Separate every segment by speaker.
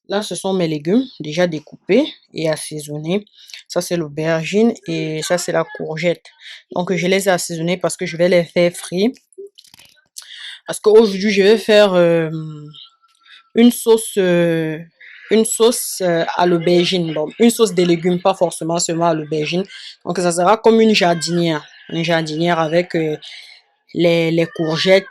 Speaker 1: Là, ce sont mes légumes déjà découpés et assaisonnés. Ça, c'est l'aubergine et ça, c'est la courgette. Donc, je les ai assaisonnés parce que je vais les faire frire. Parce qu'aujourd'hui, je vais faire une sauce, euh, une sauce à l'aubergine. Bon, une sauce de légumes, pas forcément seulement à l'aubergine. Donc, ça sera comme une jardinière. Une jardinière avec les courgettes,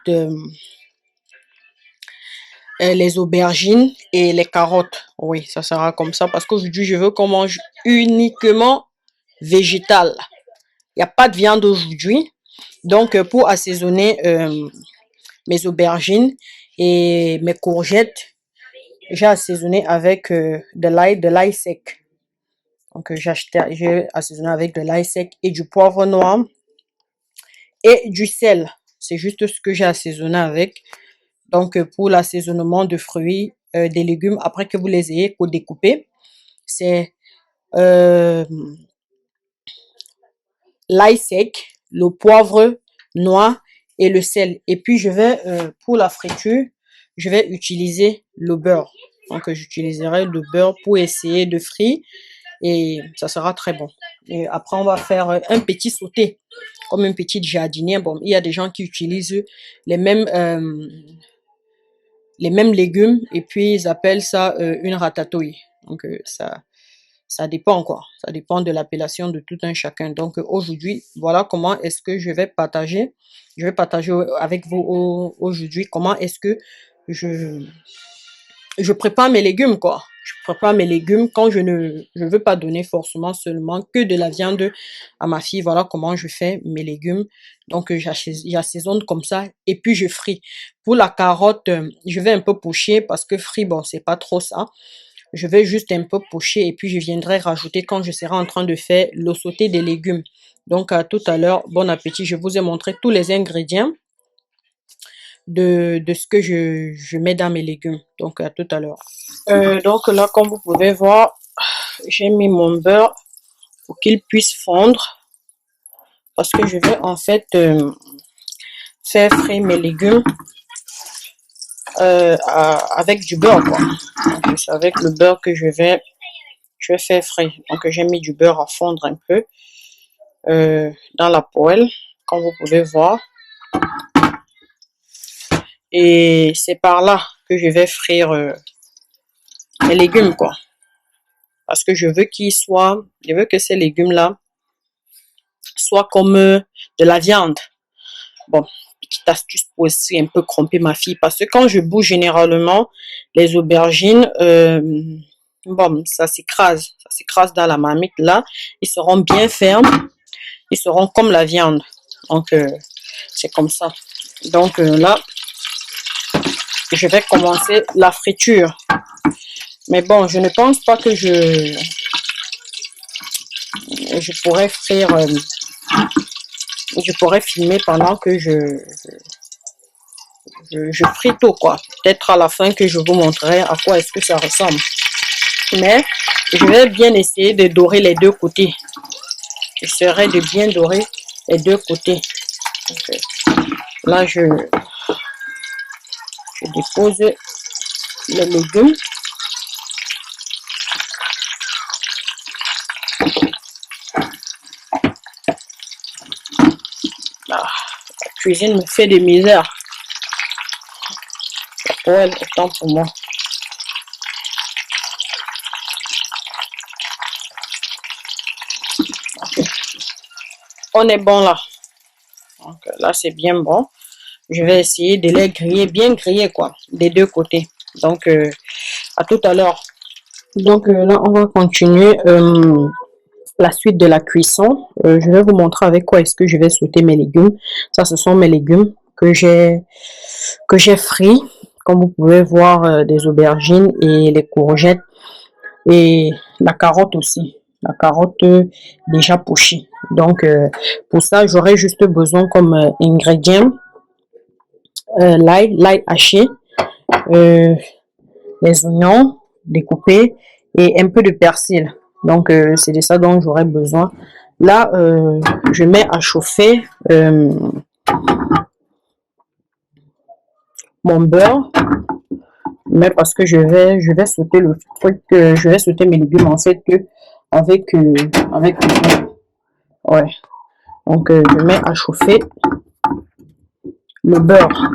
Speaker 1: les aubergines et les carottes. Oui, ça sera comme ça parce qu'aujourd'hui, je veux qu'on mange uniquement végétal. Il n'y a pas de viande aujourd'hui. Donc, pour assaisonner mes aubergines et mes courgettes, j'ai assaisonné avec de l'ail sec. Donc, j'ai assaisonné avec de l'ail sec et du poivre noir et du sel. C'est juste ce que j'ai assaisonné avec. Donc, pour l'assaisonnement de fruits, des légumes, après que vous les ayez découpés, c'est euh, l'ail sec, le poivre noir et le sel. Et puis, pour la friture, je vais utiliser le beurre. Donc, j'utiliserai le beurre pour essayer de frire et ça sera très bon. Et après, on va faire un petit sauté, comme une petite jardinière. Bon, il y a des gens qui utilisent les mêmes, euh, les mêmes légumes et puis ils appellent ça une ratatouille. Donc, ça dépend quoi. Ça dépend de l'appellation de tout un chacun. Donc aujourd'hui, voilà comment est-ce que je vais partager. Je vais partager avec vous aujourd'hui comment est-ce que je, je prépare mes légumes quoi. Je prépare mes légumes quand je veux pas donner forcément seulement que de la viande à ma fille. Voilà comment je fais mes légumes. Donc j'assaisonne comme ça et puis je fris. Pour la carotte, je vais un peu pocher parce que frit, bon, c'est pas trop ça. Je vais juste un peu pocher et puis je viendrai rajouter quand je serai en train de faire le sauté des légumes. Donc à tout à l'heure, bon appétit. Je vous ai montré tous les ingrédients de ce que je mets dans mes légumes. Donc à tout à l'heure. Donc là, comme vous pouvez voir, j'ai mis mon beurre pour qu'il puisse fondre parce que je vais en fait faire frire mes légumes avec du beurre quoi. Donc c'est avec le beurre que je vais faire frire. Donc j'ai mis du beurre à fondre un peu dans la poêle, comme vous pouvez voir. Et c'est par là que je vais frire les légumes, quoi. Parce que je veux que ces légumes-là soient comme de la viande. Bon, petite astuce pour aussi un peu tromper ma fille. Parce que quand je bouge généralement les aubergines, bon, ça s'écrase dans la marmite là. Ils seront bien fermes, ils seront comme la viande. Donc, c'est comme ça. Donc là, je vais commencer la friture. Mais bon, je ne pense pas que je pourrais faire, je pourrais filmer pendant que je fris tout, quoi. Peut-être à la fin que je vous montrerai à quoi est-ce que ça ressemble. Mais je vais bien essayer de dorer les deux côtés. J'essaierai de bien dorer les deux côtés. Donc, là, je dépose les légumes. Ah, la cuisine me fait des misères. Pour elle, autant pour moi. Okay. On est bon là. Donc là, c'est bien bon. Je vais essayer de les griller, bien griller quoi, des deux côtés. Donc, à tout à l'heure. Donc là, on va continuer la suite de la cuisson. Je vais vous montrer avec quoi est-ce que je vais sauter mes légumes. Ça, ce sont mes légumes que j'ai frits. Comme vous pouvez voir, des aubergines et les courgettes et la carotte aussi. La carotte déjà pochée. Donc, pour ça, j'aurai juste besoin comme ingrédient l'ail haché, les oignons découpés et un peu de persil. Donc, c'est de ça dont j'aurai besoin. Là, je mets à chauffer mon beurre Mais parce que je vais sauter le truc, je vais sauter mes légumes en fait avec, avec le beurre. Ouais. Donc, je mets à chauffer le beurre.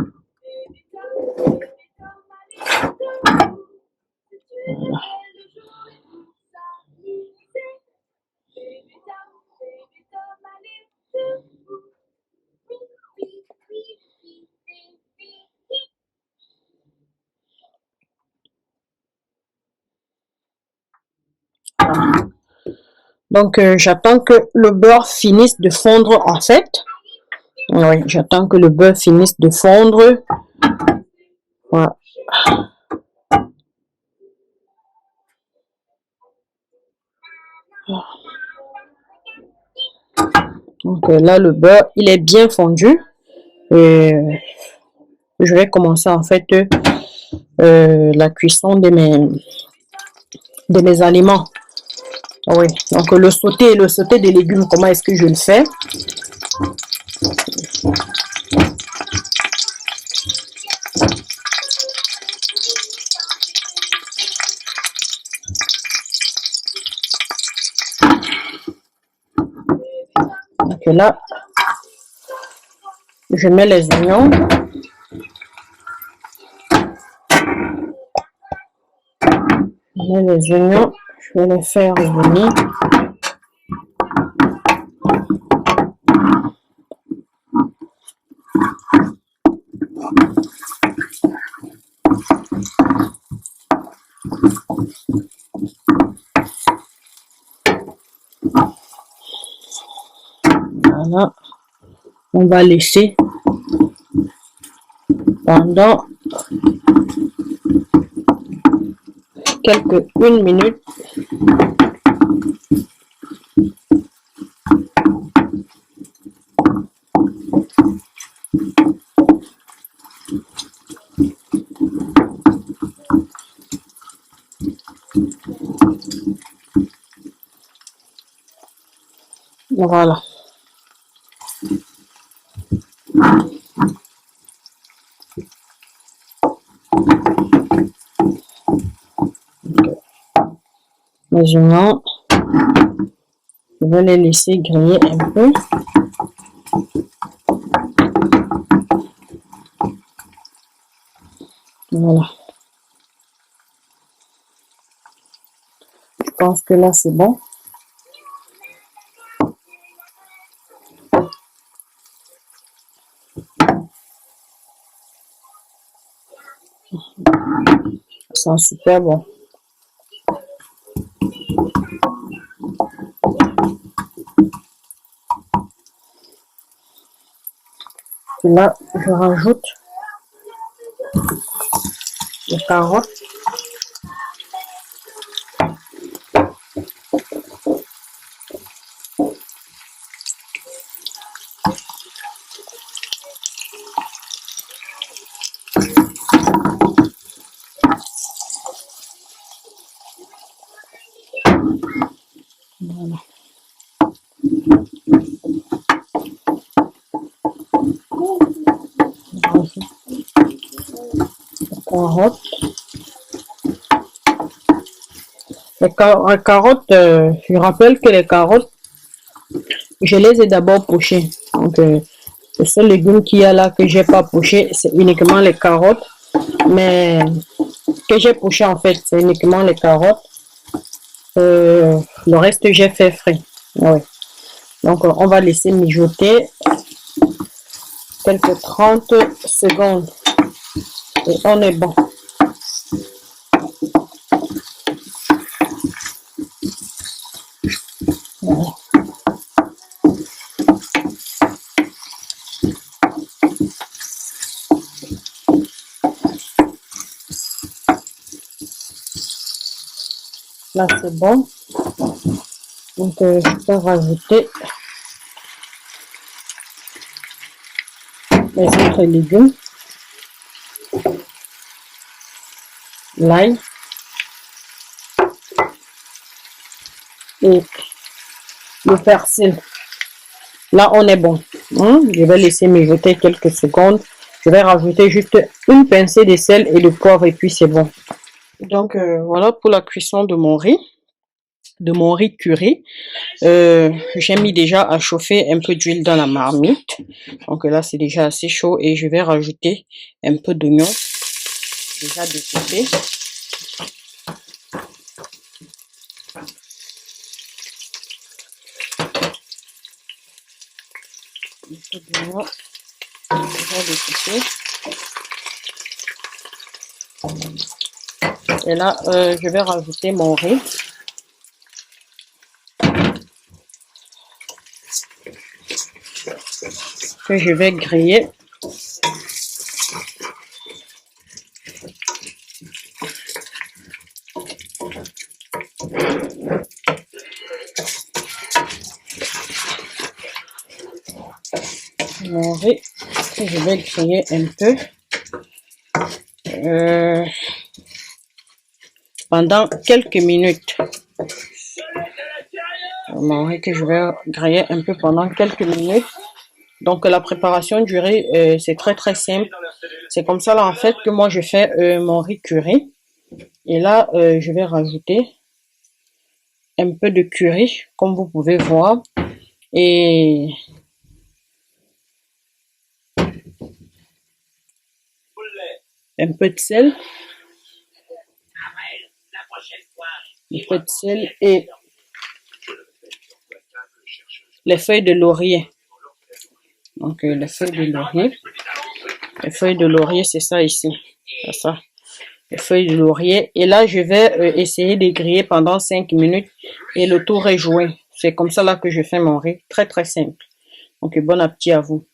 Speaker 1: Donc, j'attends que le beurre finisse de fondre en fait. Oui, j'attends que le beurre finisse de fondre. Voilà. Donc là, le beurre, il est bien fondu. Et je vais commencer en fait la cuisson de mes aliments. Oui, donc le sauté des légumes, comment est-ce que je le fais? Donc là, je mets les oignons. Je mets les oignons, je vais les faire revenir. Voilà, on va laisser pendant une minute. Voilà. Les oignons, je vais les laisser griller un peu. Voilà. Je pense que là, c'est bon. Ça sent super bon. Et là, je rajoute les carottes. Voilà. Les carottes. Les carottes, je rappelle que les carottes, je les ai d'abord pochées. Donc, le seul légume qu'il y a là que j'ai pas poché, c'est uniquement les carottes. Mais que j'ai poché en fait, c'est uniquement les carottes. Le reste, j'ai fait frais. Ouais. Donc, on va laisser mijoter quelques 30 secondes. Et on est bon. Voilà. Là, c'est bon. Donc, je peux rajouter les autres légumes. L'ail. Et le persil. Là, on est bon. Je vais laisser mijoter quelques secondes Je vais rajouter juste une pincée de sel et de poivre et puis c'est bon. Donc voilà pour la cuisson de mon riz curry. J'ai mis déjà à chauffer un peu d'huile dans la marmite. Donc là, c'est déjà assez chaud et je vais rajouter un peu d'oignon déjà découpé. Un peu d'oignon déjà découpé. Et là, je vais rajouter mon riz. Que je vais griller. Mon riz que je vais griller un peu pendant quelques minutes. Mon riz que je vais griller un peu pendant quelques minutes. Donc la préparation du riz, c'est très très simple. C'est comme ça là en fait que moi je fais mon riz curry. Et là, je vais rajouter un peu de curry, comme vous pouvez voir. Et un peu de sel. Un peu de sel et les feuilles de laurier. Donc les feuilles de laurier. Les feuilles de laurier, c'est ça ici. C'est ça. Les feuilles de laurier. Et là, je vais essayer de griller pendant 5 minutes et le tour est joué. C'est comme ça là que je fais mon riz. Très très simple. Donc bon appétit à vous.